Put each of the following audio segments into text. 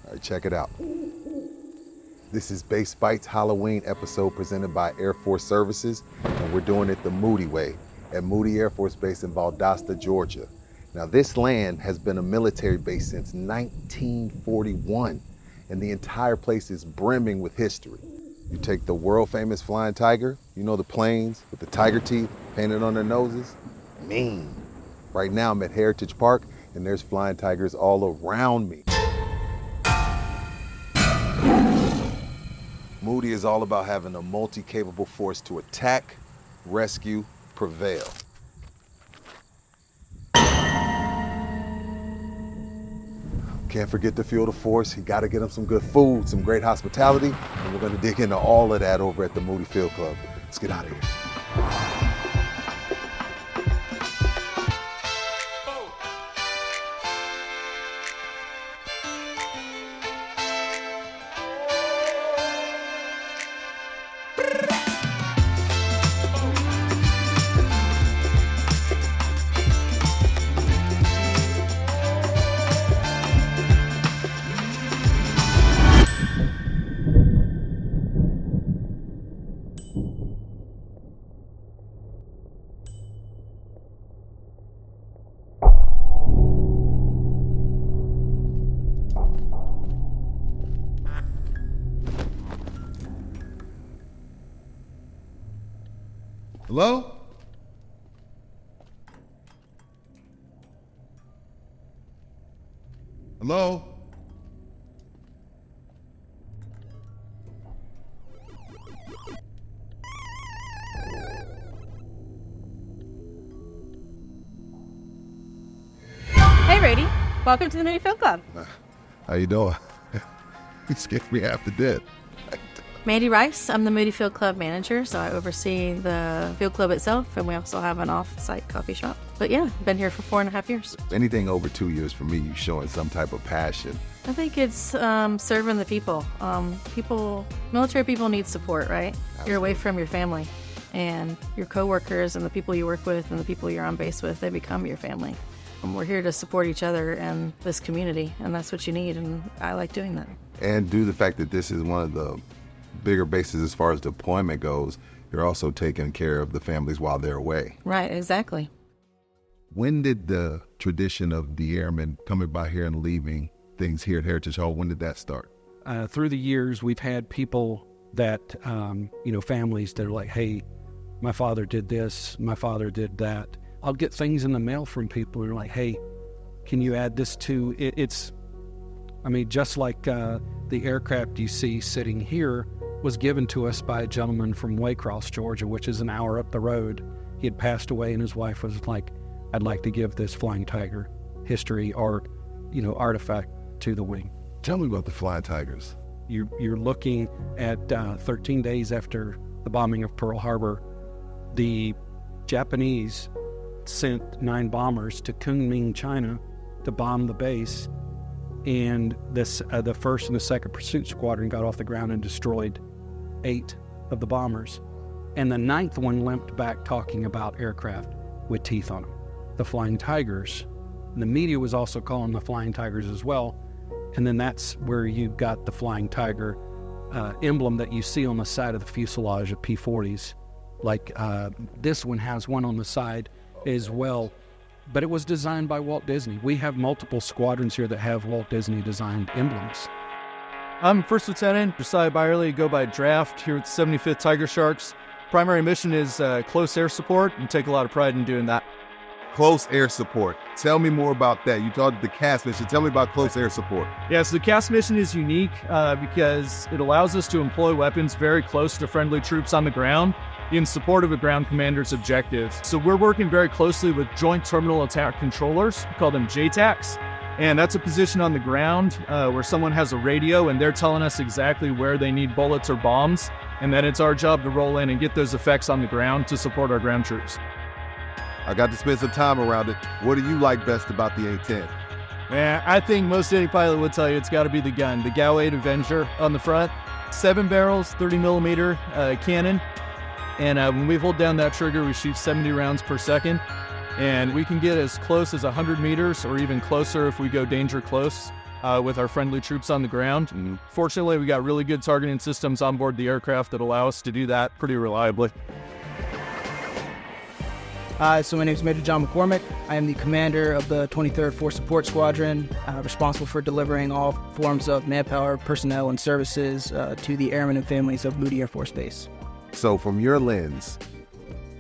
All right, check it out. This is Base Bites Halloween episode presented by Air Force Services, and we're doing it the Moody way at Moody Air Force Base in Valdosta, Georgia. Now, this land has been a military base since 1941, and the entire place is brimming with history. You take the world-famous flying tiger, you know, the planes with the tiger teeth painted on their noses? Mean. Right now, I'm at Heritage Park, and there's flying tigers all around me. Moody is all about having a multi-capable force to attack, rescue, prevail. Can't forget to fuel the force. You gotta get them some good food, some great hospitality, and we're gonna dig into all of that over at the Moody Field Club. Let's get out of here. Hello? Hello? Hey, Rudy. Welcome to the Moody Field Club. How you doing? You scared me half to death. Mandy Rice. I'm the Moody Field Club manager, so I oversee the field club itself, and we also have an off-site coffee shop. But yeah, been here for 4.5 years. Anything over 2 years for me, you showing some type of passion. I think it's serving the people. Military people need support, right? Absolutely. You're away from your family, and your coworkers and the people you work with and the people you're on base with, they become your family. And we're here to support each other and this community, and that's what you need, and I like doing that. And due to the fact that this is one of the bigger bases as far as deployment goes, you're also taking care of the families while they're away. Right, exactly. When did the tradition of the airmen coming by here and leaving things here at Heritage Hall, when did that start? Through the years, we've had people that, families that are like, hey, my father did this, my father did that. I'll get things in the mail from people who are like, hey, can you add this to it? Just like the aircraft you see sitting here was given to us by a gentleman from Waycross, Georgia, which is an hour up the road. He had passed away, and his wife was like, I'd like to give this Flying Tiger history or, artifact to the wing. Tell me about the Flying Tigers. You're looking at 13 days after the bombing of Pearl Harbor. The Japanese sent 9 bombers to Kunming, China to bomb the base. And the 1st and the 2nd Pursuit Squadron got off the ground and destroyed 8 of the bombers. And the 9th one limped back talking about aircraft with teeth on them, the Flying Tigers. And the media was also calling the Flying Tigers as well. And then that's where you got the Flying Tiger emblem that you see on the side of the fuselage of P-40s. Like this one has one on the side as well. But it was designed by Walt Disney. We have multiple squadrons here that have Walt Disney designed emblems. I'm First Lieutenant Josiah Byerly, go by draft here at 75th Tiger Sharks. Primary mission is close air support, and take a lot of pride in doing that. Close air support. Tell me more about that. You talked the CAS mission. Tell me about close air support. Yeah, so the CAS mission is unique because it allows us to employ weapons very close to friendly troops on the ground in support of a ground commander's objectives. So we're working very closely with Joint Terminal Attack Controllers, we call them JTACs, and that's a position on the ground where someone has a radio and they're telling us exactly where they need bullets or bombs, and then it's our job to roll in and get those effects on the ground to support our ground troops. I got to spend some time around it. What do you like best about the A-10? Man, I think most any pilot would tell you it's got to be the gun, the GAU-8 Avenger on the front. 7 barrels, 30 millimeter cannon. And when we hold down that trigger, we shoot 70 rounds per second. And we can get as close as 100 meters or even closer if we go danger close. with our friendly troops on the ground. Fortunately, we got really good targeting systems on board the aircraft that allow us to do that pretty reliably. So my name is Major John McCormick. I am the commander of the 23rd Force Support Squadron, responsible for delivering all forms of manpower, personnel, and services to the airmen and families of Moody Air Force Base. So from your lens,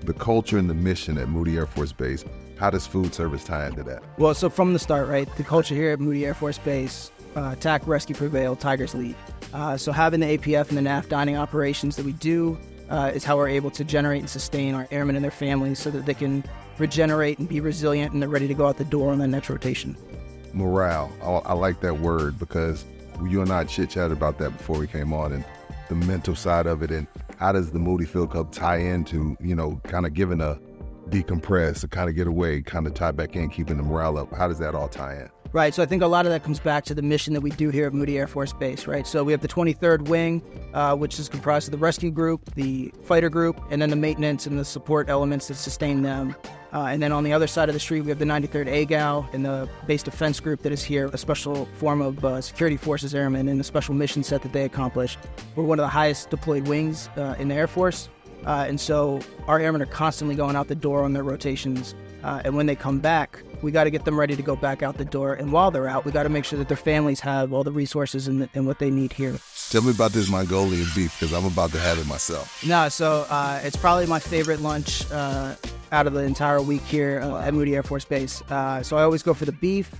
the culture and the mission at Moody Air Force Base, how does food service tie into that? Well, so from the start, right, the culture here at Moody Air Force Base, attack, rescue, prevail, Tigers lead. So having the APF and the NAF dining operations that we do is how we're able to generate and sustain our airmen and their families so that they can regenerate and be resilient and they're ready to go out the door on the next rotation. Morale. I like that word because you and I chit-chatted about that before we came on, and the mental side of it, and how does the Moody Field Club tie into, kind of giving a decompress, to kind of get away, kind of tie back in, keeping the morale up? How does that all tie in? Right, so I think a lot of that comes back to the mission that we do here at Moody Air Force Base, right? So we have the 23rd Wing, which is comprised of the rescue group, the fighter group, and then the maintenance and the support elements that sustain them. And then on the other side of the street, we have the 93rd AGAL and the base defense group that is here, a special form of security forces airmen and a special mission set that they accomplish. We're one of the highest deployed wings in the Air Force. And so our airmen are constantly going out the door on their rotations. And when they come back, we got to get them ready to go back out the door. And while they're out, we got to make sure that their families have all the resources and what they need here. Tell me about this Mongolian beef, because I'm about to have it myself. No, so it's probably my favorite lunch out of the entire week here at Moody Air Force Base. So I always go for the beef.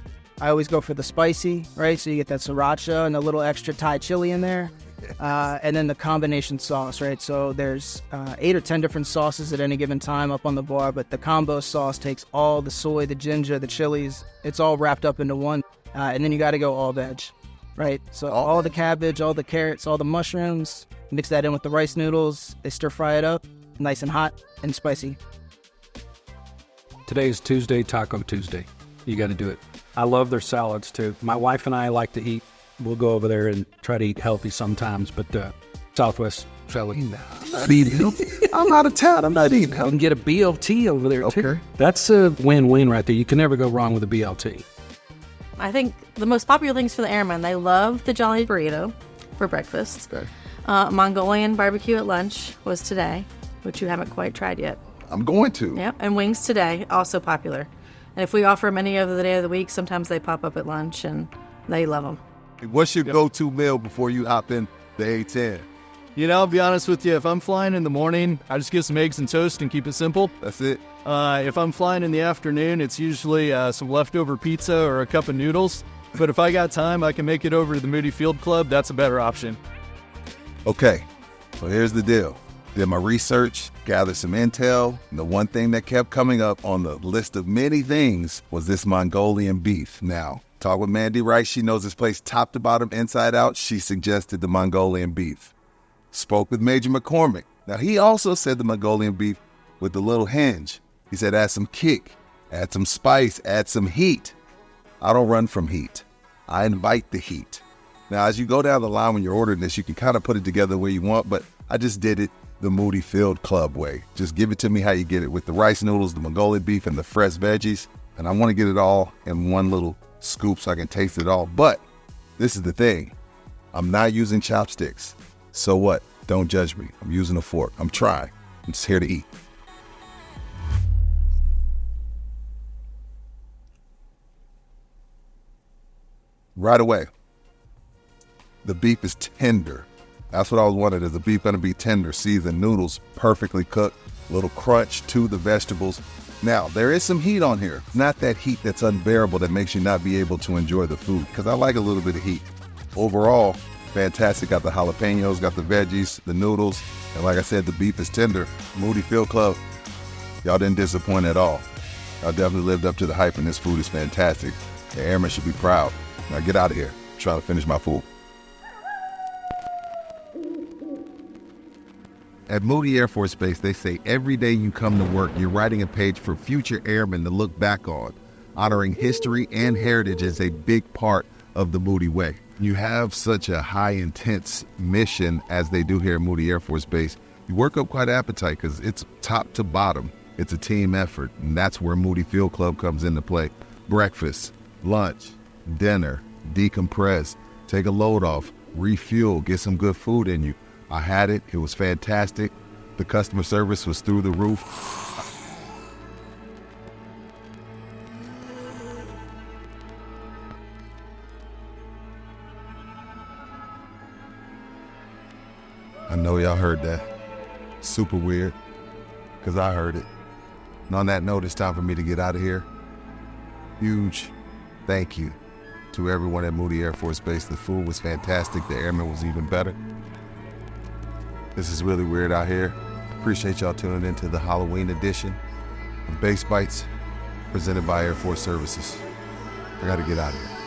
I always go for the spicy, right? So you get that sriracha and a little extra Thai chili in there. And then the combination sauce, right? So there's 8 or 10 different sauces at any given time up on the bar, but the combo sauce takes all the soy, the ginger, the chilies. It's all wrapped up into one. And then you got to go all veg, right? So all the cabbage, all the carrots, all the mushrooms, mix that in with the rice noodles. They stir fry it up, nice and hot and spicy. Today is Tuesday, Taco Tuesday. You got to do it. I love their salads too. My wife and I like to eat. We'll go over there and try to eat healthy sometimes, but Southwest salad. I'm not eating healthy. I'm out of town. I'm not eating You healthy. can get a BLT over there too. Okay. That's a win-win right there. You can never go wrong with a BLT. I think the most popular things for the airmen, they love the Jolly Burrito for breakfast. Okay. Mongolian barbecue at lunch was today, which you haven't quite tried yet. I'm going to. Yep, and wings today, also popular. And if we offer them any other day of the week, sometimes they pop up at lunch, and they love them. What's your go-to meal before you hop in the A-10? I'll be honest with you. If I'm flying in the morning, I just get some eggs and toast and keep it simple. That's it? If I'm flying in the afternoon, it's usually some leftover pizza or a cup of noodles. But if I got time, I can make it over to the Moody Field Club. That's a better option. Okay, so here's the deal. Did my research, gathered some intel, and the one thing that kept coming up on the list of many things was this Mongolian beef. Now, talk with Mandy Rice. She knows this place top to bottom, inside out. She suggested the Mongolian beef. Spoke with Major McCormick. Now, he also said the Mongolian beef with a little hinge. He said add some kick, add some spice, add some heat. I don't run from heat. I invite the heat. Now, as you go down the line when you're ordering this, you can kind of put it together where you want, but I just did it the Moody Field Club way. Just give it to me how you get it, with the rice noodles, the Mongolian beef, and the fresh veggies. And I want to get it all in one little scoop so I can taste it all. But this is the thing. I'm not using chopsticks. So what? Don't judge me. I'm using a fork. I'm trying. I'm just here to eat. Right away. The beef is tender. That's what I was wanting. Is the beef going to be tender, seasoned, noodles perfectly cooked, little crunch to the vegetables. Now, there is some heat on here. Not that heat that's unbearable that makes you not be able to enjoy the food, because I like a little bit of heat. Overall, fantastic. Got the jalapenos, got the veggies, the noodles, and like I said, the beef is tender. Moody Field Club, y'all didn't disappoint at all. Y'all definitely lived up to the hype, and this food is fantastic. The airmen should be proud. Now get out of here. I'm trying to finish my food. At Moody Air Force Base, they say every day you come to work, you're writing a page for future airmen to look back on. Honoring history and heritage is a big part of the Moody way. You have such a high, intense mission as they do here at Moody Air Force Base. You work up quite an appetite because it's top to bottom. It's a team effort, and that's where Moody Field Club comes into play. Breakfast, lunch, dinner, decompress, take a load off, refuel, get some good food in you. I had it. It was fantastic. The customer service was through the roof. I know y'all heard that. Super weird, because I heard it. And on that note, it's time for me to get out of here. Huge thank you to everyone at Moody Air Force Base. The food was fantastic. The airman was even better. This is really weird out here. Appreciate y'all tuning into the Halloween edition of Base Bites, presented by Air Force Services. I gotta get out of here.